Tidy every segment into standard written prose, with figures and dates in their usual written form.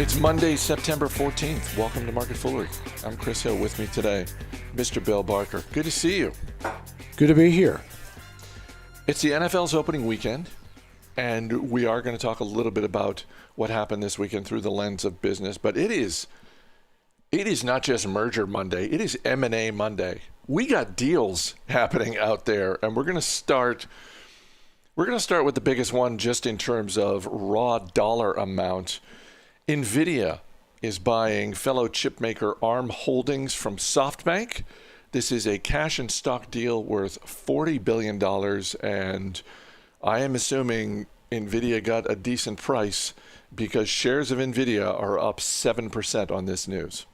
It's Monday, September 14th. Welcome to Market Foolery. I'm Chris Hill. With me today, Mr. Bill Barker. Good to see you. Good to be here. It's the NFL's opening weekend, and we are going to talk a little bit about what happened this weekend through the lens of business. But it is not just Merger Monday. It is M&A Monday. We got deals happening out there, and we're going to start with the biggest one just in terms of raw dollar amount. NVIDIA is buying fellow chipmaker ARM Holdings from SoftBank. This is a cash and stock deal worth $40 billion, and I am assuming NVIDIA got a decent price because shares of NVIDIA are up 7% on this news.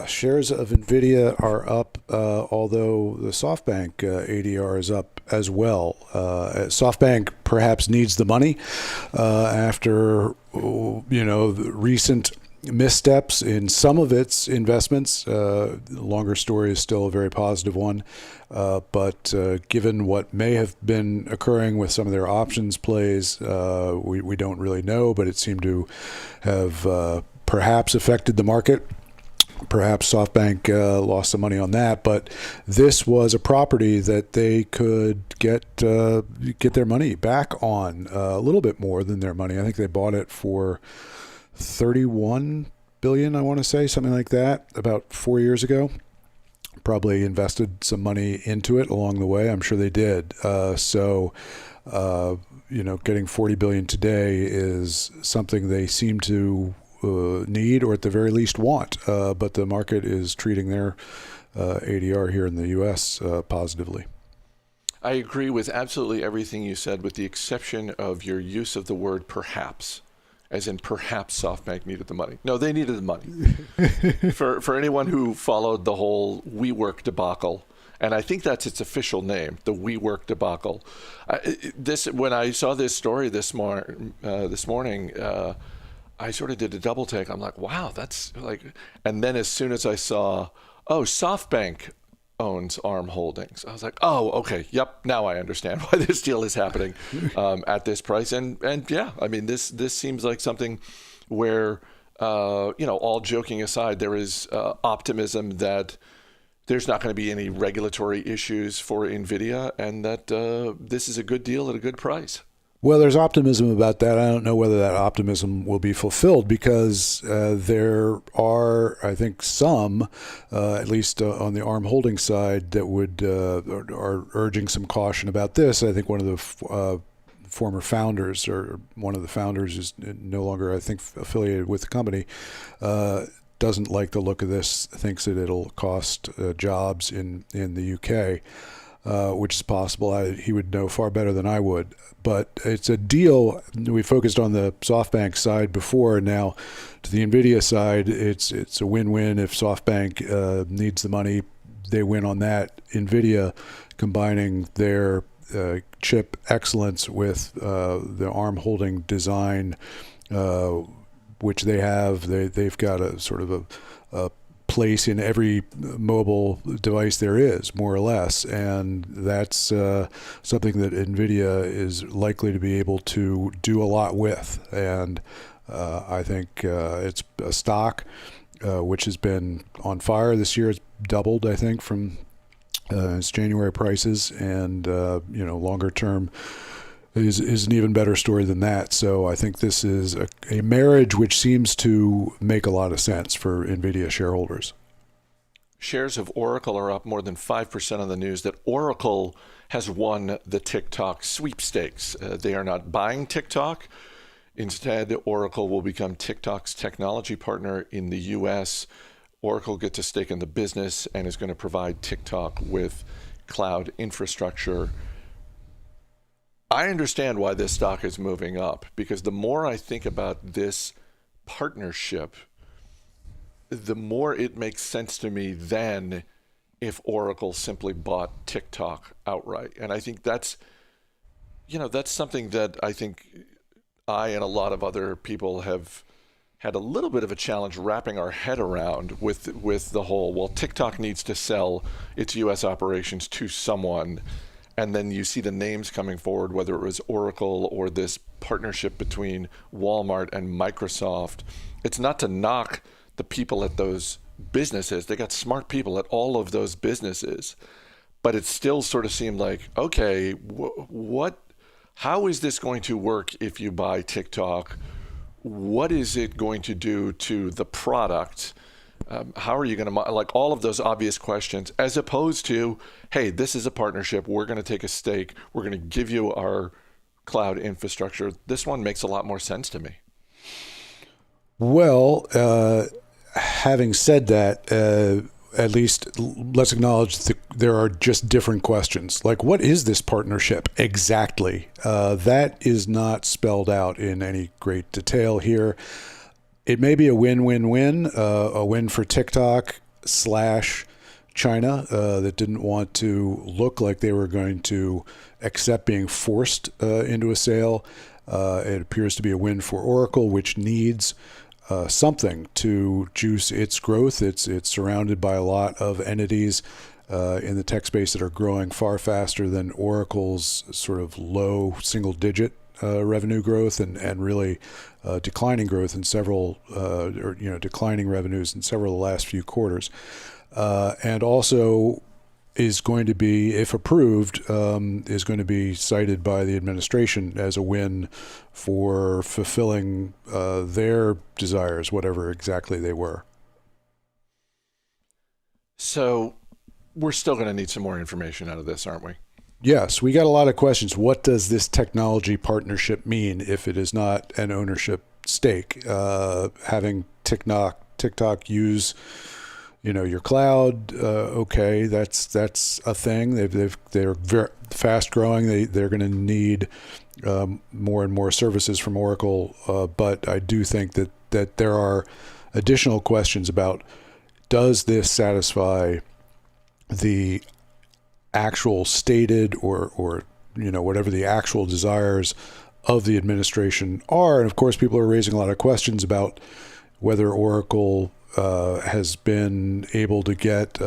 Shares of NVIDIA are up, although the SoftBank ADR is up as well. SoftBank perhaps needs the money after, the recent missteps in some of its investments. The longer story is still a very positive one, but given what may have been occurring with some of their options plays, we don't really know, but it seemed to have perhaps affected the market. Perhaps SoftBank lost some money on that, but this was a property that they could get their money back on, a little bit more than their money. I think they bought it for $31 billion, I want to say, something like that, about 4 years ago. Probably invested some money into it along the way. I'm sure they did. Getting $40 billion today is something they seem to need, or at the very least want, but the market is treating their ADR here in the U.S. Positively. I agree with absolutely everything you said, with the exception of your use of the word perhaps, as in perhaps SoftBank needed the money. No, they needed the money. For anyone who followed the whole WeWork debacle, and I think that's its official name, the WeWork debacle. When I saw this story this morning, I sort of did a double take. I'm like, wow, that's like, and then as soon as I saw, SoftBank owns ARM Holdings, I was like, oh, okay, yep, now I understand why this deal is happening at this price. And yeah, I mean, this seems like something where, all joking aside, there is optimism that there's not going to be any regulatory issues for NVIDIA, and that this is a good deal at a good price. Well, there's optimism about that. I don't know whether that optimism will be fulfilled because there are, I think, some, at least on the ARM Holdings side, that are urging some caution about this. I think one of the former founders, or one of the founders, is no longer, I think, affiliated with the company. Doesn't like the look of this. Thinks that it'll cost jobs in the UK. Which is possible. He would know far better than I would. But it's a deal. We focused on the SoftBank side before. Now, to the NVIDIA side, it's a win-win. If SoftBank needs the money, they win on that. NVIDIA, combining their chip excellence with the ARM holding design, which they have. They've got a sort of a place in every mobile device there is, more or less, and that's something that NVIDIA is likely to be able to do a lot with. And I think it's a stock which has been on fire this year. It's doubled, I think, from its January prices, and longer term is an even better story than that. So I think this is a marriage which seems to make a lot of sense for NVIDIA shareholders. Shares of Oracle are up more than 5% on the news that Oracle has won the TikTok sweepstakes. They are not buying TikTok. Instead, Oracle will become TikTok's technology partner in the U.S. Oracle gets a stake in the business and is going to provide TikTok with cloud infrastructure. I understand why this stock is moving up, because the more I think about this partnership, the more it makes sense to me than if Oracle simply bought TikTok outright. And I think that's something that I think I and a lot of other people have had a little bit of a challenge wrapping our head around with the whole, well, TikTok needs to sell its U.S. operations to someone, and then you see the names coming forward, whether it was Oracle or this partnership between Walmart and Microsoft. It's not to knock the people at those businesses. They got smart people at all of those businesses, but it still sort of seemed like, okay, how is this going to work if you buy TikTok? What is it going to do to the product? How are you going to, like all of those obvious questions, as opposed to, hey, this is a partnership. We're going to take a stake. We're going to give you our cloud infrastructure. This one makes a lot more sense to me. Well, having said that, at least let's acknowledge that there are just different questions. Like, what is this partnership exactly? That is not spelled out in any great detail here. It may be a win-win-win, a win for TikTok / China that didn't want to look like they were going to accept being forced into a sale. It appears to be a win for Oracle, which needs something to juice its growth. It's surrounded by a lot of entities in the tech space that are growing far faster than Oracle's sort of low single-digit revenue growth, and really declining growth in several, declining revenues in several of the last few quarters, and also is going to be, if approved, is going to be cited by the administration as a win for fulfilling their desires, whatever exactly they were. So we're still going to need some more information out of this, aren't we? Yes, we got a lot of questions. What does this technology partnership mean if it is not an ownership stake? Having TikTok use, your cloud, okay, that's a thing. They're very fast growing. They're going to need more and more services from Oracle. But I do think that there are additional questions about, does this satisfy the actual stated or whatever the actual desires of the administration are. And of course, people are raising a lot of questions about whether Oracle has been able to get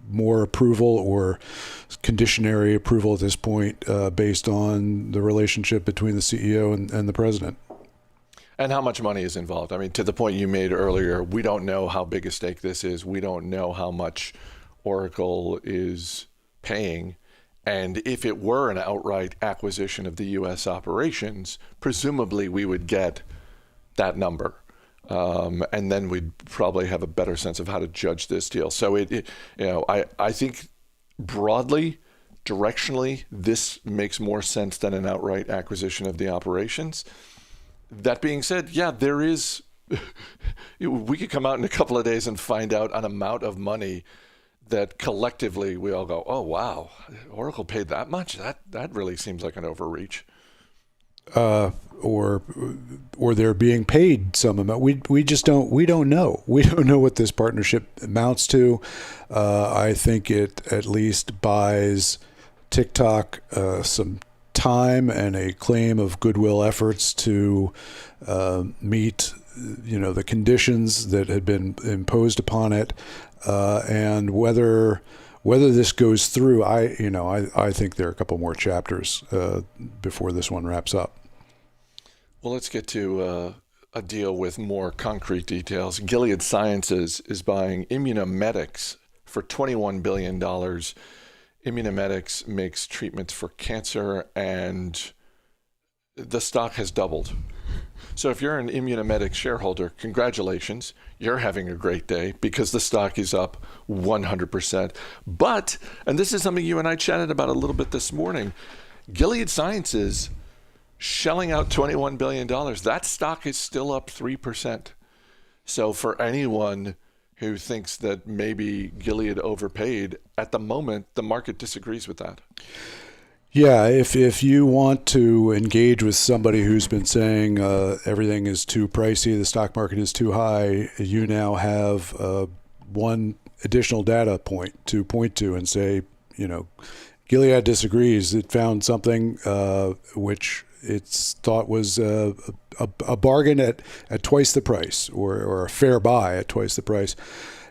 more approval or conditionary approval at this point based on the relationship between the CEO and the president. And how much money is involved? I mean, to the point you made earlier, we don't know how big a stake this is. We don't know how much Oracle is paying. And if it were an outright acquisition of the U.S. operations, presumably we would get that number. And then we'd probably have a better sense of how to judge this deal. So I think broadly, directionally, this makes more sense than an outright acquisition of the operations. That being said, yeah, there is, we could come out in a couple of days and find out an amount of money that collectively we all go, oh, wow, Oracle paid that much? That really seems like an overreach. Or they're being paid some amount. We just don't know. We don't know what this partnership amounts to. I think it at least buys TikTok some time and a claim of goodwill efforts to meet the conditions that had been imposed upon it, and whether this goes through, I think there are a couple more chapters before this one wraps up. Well, let's get to a deal with more concrete details. Gilead Sciences is buying Immunomedics for $21 billion. Immunomedics makes treatments for cancer, and the stock has doubled. So if you're an Immunomedics shareholder, congratulations. You're having a great day because the stock is up 100%. But, and this is something you and I chatted about a little bit this morning, Gilead Sciences shelling out $21 billion. That stock is still up 3%. So for anyone who thinks that maybe Gilead overpaid, at the moment, the market disagrees with that. Yeah, if you want to engage with somebody who's been saying everything is too pricey, the stock market is too high, you now have one additional data point to and say, Gilead disagrees. It found something which it's thought was a bargain at twice the price, or a fair buy at twice the price.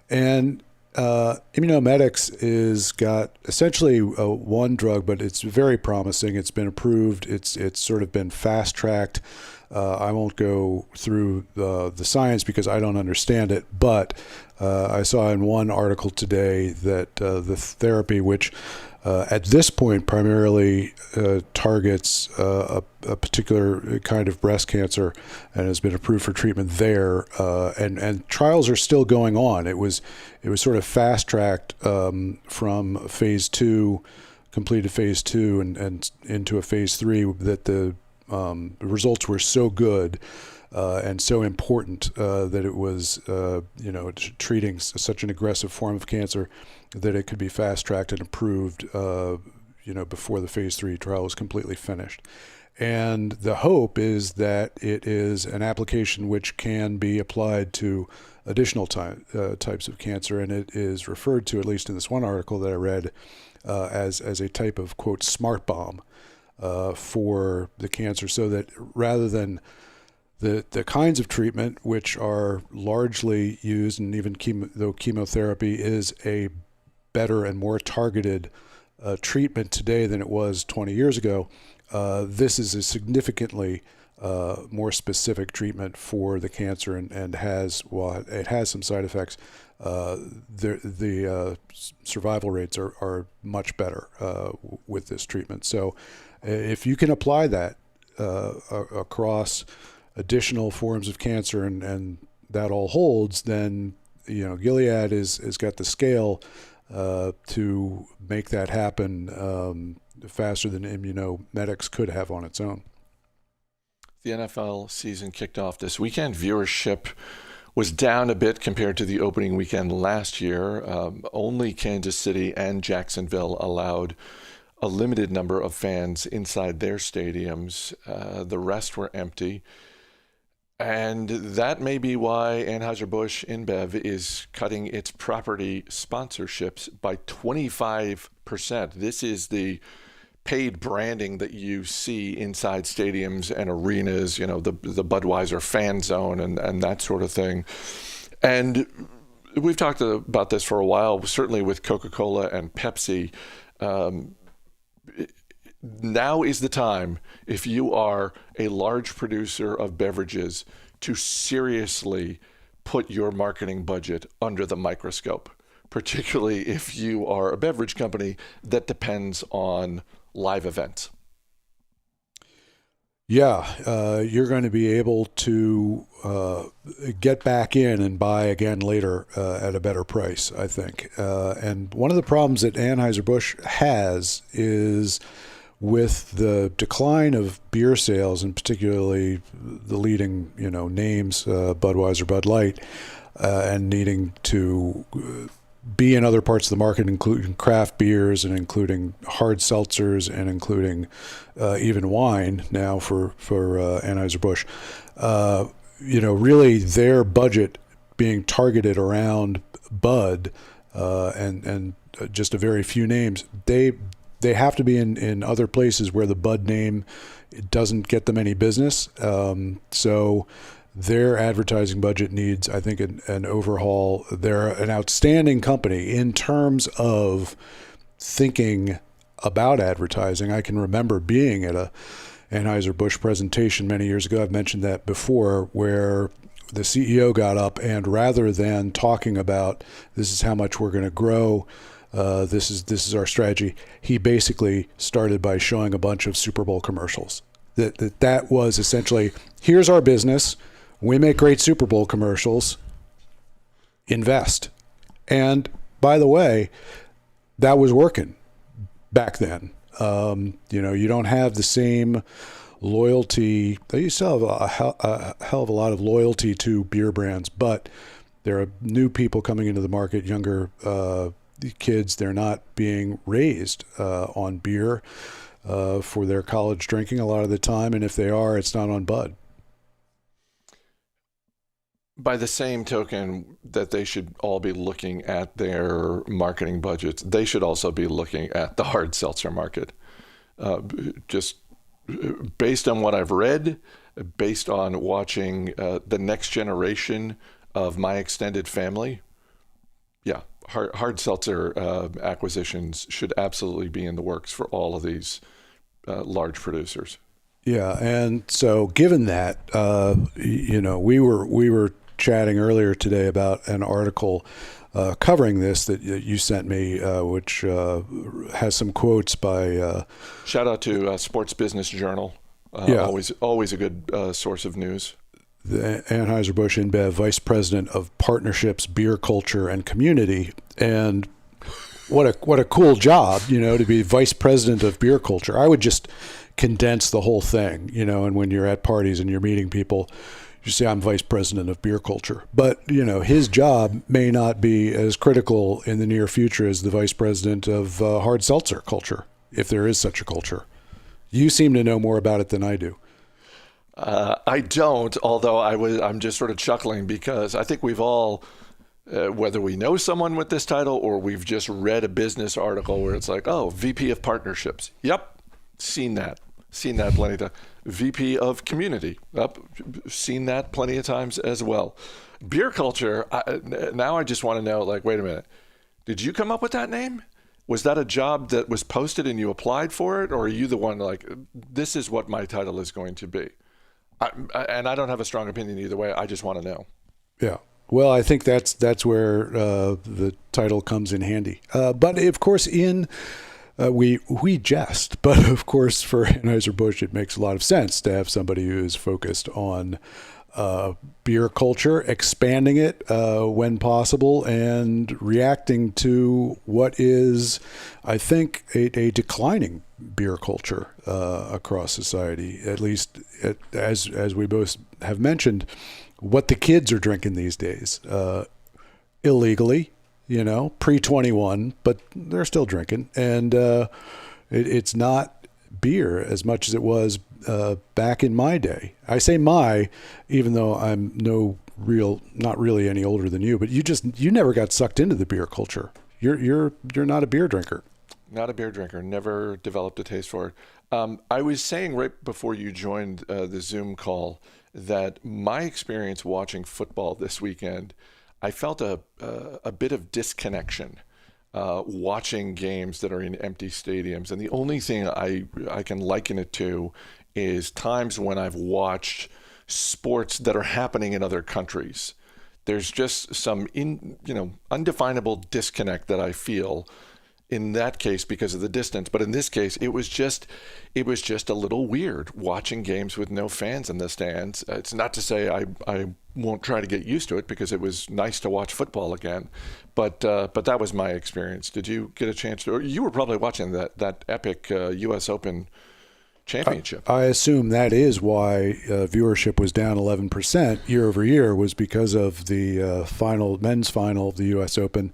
And Immunomedics is got essentially one drug, but it's very promising. It's been approved. It's sort of been fast tracked. I won't go through the science because I don't understand it, but I saw in one article today that the therapy, which at this point primarily targets a particular kind of breast cancer and has been approved for treatment there, and trials are still going on. It was sort of fast tracked from phase 2, completed phase 2, and into a phase 3. That the results were so good and so important that it was treating such an aggressive form of cancer that it could be fast tracked and approved before the phase 3 trial was completely finished. And the hope is that it is an application which can be applied to additional types of cancer, and it is referred to, at least in this one article that I read, as a type of, quote, smart bomb for the cancer, so that rather than the kinds of treatment which are largely used, and even though chemotherapy is a better and more targeted treatment today than it was 20 years ago, this is a significantly more specific treatment for the cancer, and has, while it has some side effects, the survival rates are much better with this treatment. So if you can apply that across additional forms of cancer, and that all holds, then Gilead has got the scale to make that happen faster than Immunomedics could have on its own. The NFL season kicked off this weekend. Viewership was down a bit compared to the opening weekend last year. Only Kansas City and Jacksonville allowed a limited number of fans inside their stadiums. The rest were empty. And that may be why Anheuser-Busch InBev is cutting its property sponsorships by 25%. This is the paid branding that you see inside stadiums and arenas, the Budweiser fan zone and that sort of thing. And we've talked about this for a while, certainly with Coca-Cola and Pepsi. Now is the time, if you are a large producer of beverages, to seriously put your marketing budget under the microscope, particularly if you are a beverage company that depends on live events. Yeah, you're going to be able to get back in and buy again later at a better price, I think. And one of the problems that Anheuser-Busch has is with the decline of beer sales, and particularly the leading, names, Budweiser, Bud Light, and needing to be in other parts of the market, including craft beers and including hard seltzers and including even wine now for Anheuser-Busch. Really their budget being targeted around Bud and just a very few names, they have to be in other places where the Bud name doesn't get them any business. So their advertising budget needs, I think, an overhaul. They're an outstanding company in terms of thinking about advertising. I can remember being at a Anheuser-Busch presentation many years ago, I've mentioned that before, where the CEO got up and rather than talking about this is how much we're going to grow, this is our strategy, he basically started by showing a bunch of Super Bowl commercials. That was essentially, here's our business. We make great Super Bowl commercials. Invest. And by the way, that was working back then. You don't have the same loyalty. You still have a hell of a lot of loyalty to beer brands, but there are new people coming into the market, younger kids. They're not being raised on beer for their college drinking a lot of the time, and if they are, it's not on Bud. By the same token that they should all be looking at their marketing budgets, they should also be looking at the hard seltzer market. Just based on what I've read, based on watching the next generation of my extended family, yeah, hard seltzer acquisitions should absolutely be in the works for all of these large producers. Yeah, and so given that, we were chatting earlier today about an article covering this that you sent me, which has some quotes by. Shout out to Sports Business Journal. Yeah. Always a good source of news. The Anheuser-Busch InBev Vice President of Partnerships, Beer Culture, and Community, and what a cool job, to be Vice President of Beer Culture. I would just condense the whole thing, and when you're at parties and you're meeting people, you say, I'm Vice President of Beer Culture. But, his job may not be as critical in the near future as the Vice President of hard seltzer culture, if there is such a culture. You seem to know more about it than I do. I don't, although I'm just sort of chuckling because I think we've all, whether we know someone with this title or we've just read a business article where it's like, oh, VP of Partnerships. Yep, seen that plenty of times. VP of Community. Yep, seen that plenty of times as well. Beer Culture, now I just want to know, wait a minute. Did you come up with that name? Was that a job that was posted and you applied for it? Or are you the one this is what my title is going to be? And I don't have a strong opinion either way. I just want to know. Yeah. Well, I think that's where the title comes in handy. But of course, we jest, but of course, for Anheuser-Busch, it makes a lot of sense to have somebody who is focused on beer culture, expanding it when possible, and reacting to what is, I think, a declining beer culture across society. At least, as we both have mentioned, what the kids are drinking these days, illegally, pre-21, but they're still drinking, and it's not beer as much as it was back in my day. I say even though I'm not really any older than you, but you never got sucked into the beer culture. You're not a beer drinker. Not a beer drinker. Never developed a taste for it. I was saying right before you joined the Zoom call that my experience watching football this weekend, I felt a bit of disconnection watching games that are in empty stadiums. And the only thing I can liken it to is times when I've watched sports that are happening in other countries. There's just some undefinable disconnect that I feel in that case because of the distance. But in this case, it was just a little weird watching games with no fans in the stands. It's not to say I won't try to get used to it because it was nice to watch football again. But that was my experience. Did you get a chance to, or you were probably watching that epic U.S. Open championship? I assume that is why viewership was down 11% year over year, was because of the men's final of the U.S. Open.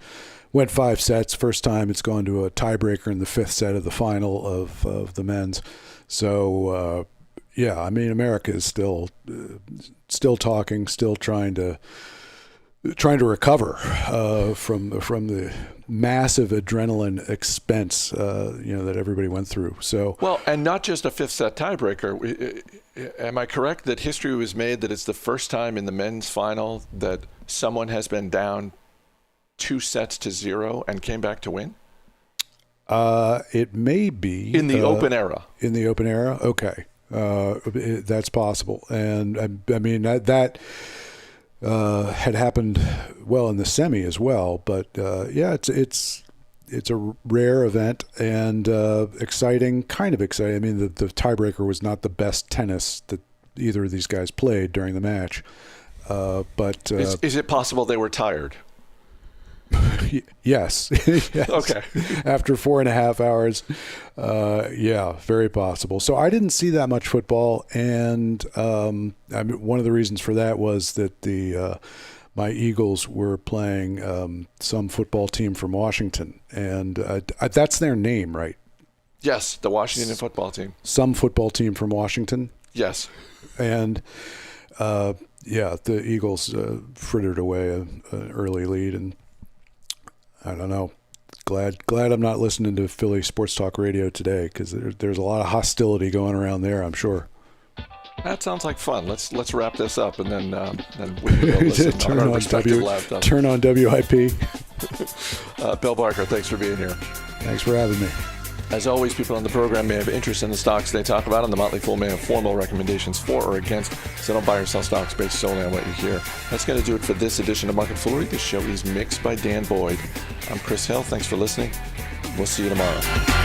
Went 5 sets. First time it's gone to a tiebreaker in the 5th set of the final of the men's. So, America is still talking, still trying to recover from the massive adrenaline expense that everybody went through. So and not just a 5th set tiebreaker. Am I correct that history was made that it's the first time in the men's final that someone has been down 2-0 and came back to win? It may be in the Open era. In the Open era, okay, that's possible, and I mean that had happened in the semi as well. But it's a rare event and exciting, kind of exciting. I mean, the tiebreaker was not the best tennis that either of these guys played during the match. But is it possible they were tired? Yes. Yes. Okay. After 4.5 hours, very possible. So I didn't see that much football, and one of the reasons for that was that my Eagles were playing some football team from Washington, and that's their name, right? Yes, the Washington football team. Some football team from Washington. Yes. And the Eagles frittered away an early lead, and I don't know. Glad I'm not listening to Philly Sports Talk Radio today, because there's a lot of hostility going around there, I'm sure. That sounds like fun. Let's wrap this up, and then we can go listen turn on WIP. Bill Barker, thanks for being here. Thanks for having me. As always, people on the program may have interest in the stocks they talk about, and the Motley Fool may have formal recommendations for or against, so don't buy or sell stocks based solely on what you hear. That's going to do it for this edition of Market Foolery. The show is mixed by Dan Boyd. I'm Chris Hill. Thanks for listening. We'll see you tomorrow.